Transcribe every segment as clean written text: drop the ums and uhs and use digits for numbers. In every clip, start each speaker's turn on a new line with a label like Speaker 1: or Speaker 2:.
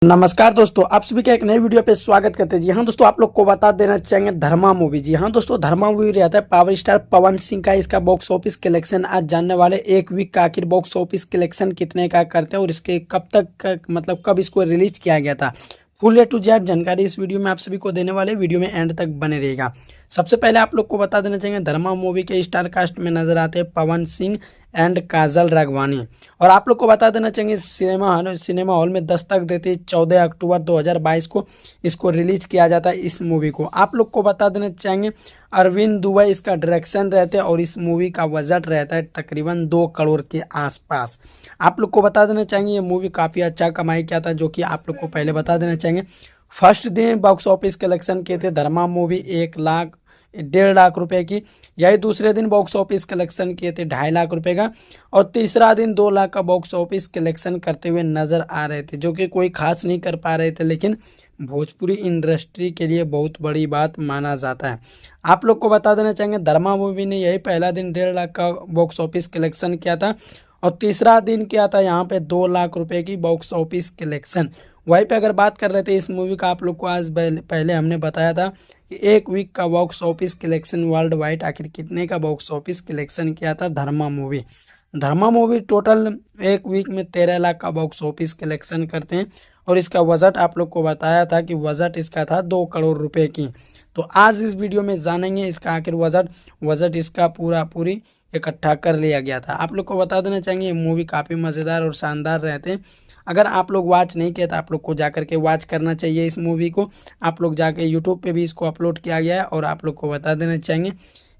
Speaker 1: नमस्कार दोस्तों, आप सभी का एक नई वीडियो पे स्वागत करते हैं। जी हाँ दोस्तों, आप लोग को बता देना चाहेंगे धर्मा मूवी। जी हाँ दोस्तों, धर्मा मूवी रहता है पावर स्टार पवन सिंह का। इसका बॉक्स ऑफिस कलेक्शन आज जानने वाले, एक वीक का आखिर बॉक्स ऑफिस कलेक्शन कितने का करते हैं और इसके कब तक मतलब कब इसको रिलीज किया गया था। फुल ए टू जेड जानकारी इस वीडियो में आप सभी को देने वाले, वीडियो में एंड तक बने रहेगा। सबसे पहले आप लोग को बता देना चाहिए, धर्मा मूवी के स्टार कास्ट में नजर आते हैं पवन सिंह एंड काजल राघवानी। और आप लोग को बता देना चाहिए, सिनेमा हॉल में दस्तक देते 14 अक्टूबर 2022 को इसको रिलीज किया जाता है। इस मूवी को आप लोग को बता देना चाहेंगे, अरविंद दुबई इसका डायरेक्शन रहते हैं और इस मूवी का बजट रहता है तकरीबन 2 करोड़ के आसपास। आप लोग को बता देना चाहेंगे, ये मूवी काफ़ी अच्छा कमाई किया था, जो कि आप लोग को पहले बता देना चाहेंगे। फर्स्ट दिन बॉक्स ऑफिस कलेक्शन किए थे धर्मा मूवी 1 लाख रुपए की। यही दूसरे दिन बॉक्स ऑफिस कलेक्शन किए थे 2.5 लाख रुपए का। और तीसरा दिन 2 लाख का बॉक्स ऑफिस कलेक्शन करते हुए नजर आ रहे थे, जो कि कोई खास नहीं कर पा रहे थे, लेकिन भोजपुरी इंडस्ट्री के लिए बहुत बड़ी बात माना जाता है। आप लोग को बता देना चाहेंगे, धर्मा मूवी ने यही पहला दिन 1.5 लाख का बॉक्स ऑफिस कलेक्शन किया था और तीसरा दिन किया था यहाँ पे 2 लाख रुपए की बॉक्स ऑफिस कलेक्शन। वहीं पे अगर बात कर रहे थे इस मूवी का, आप लोग को आज पहले हमने बताया था कि एक वीक का box office collection world wide आखिर कितने का बॉक्स ऑफिस कलेक्शन किया था धर्मा मूवी। धर्मा मूवी टोटल एक वीक में 13 लाख का बॉक्स ऑफिस कलेक्शन करते हैं और इसका बजट आप लोग को बताया था कि बजट इसका था 2 करोड़ रुपए की। तो आज इस वीडियो में जानेंगे इसका आखिर बजट इसका पूरी इकट्ठा कर लिया गया था। आप लोग को बता देना चाहिए, ये मूवी काफ़ी मज़ेदार और शानदार रहते हैं। अगर आप लोग वॉच नहीं किए तो आप लोग को जा करके वॉच करना चाहिए इस मूवी को। आप लोग जाके यूट्यूब पे भी इसको अपलोड किया गया है और आप लोग को बता देना चाहिए,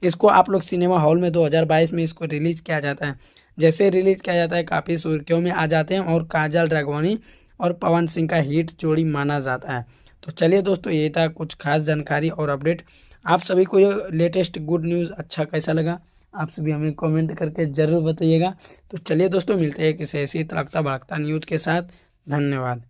Speaker 1: इसको आप लोग सिनेमा हॉल में 2022 में इसको रिलीज़ किया जाता है। जैसे रिलीज़ किया जाता है काफ़ी सुर्खियों में आ जाते हैं और काजल राघवानी और पवन सिंह का हिट जोड़ी माना जाता है। तो चलिए दोस्तों, ये था कुछ खास जानकारी और अपडेट। आप सभी को ये लेटेस्ट गुड न्यूज़ अच्छा कैसा लगा, आप सभी हमें कमेंट करके ज़रूर बताइएगा। तो चलिए दोस्तों, मिलते हैं किसी ऐसी तड़कता भड़कता न्यूज़ के साथ। धन्यवाद।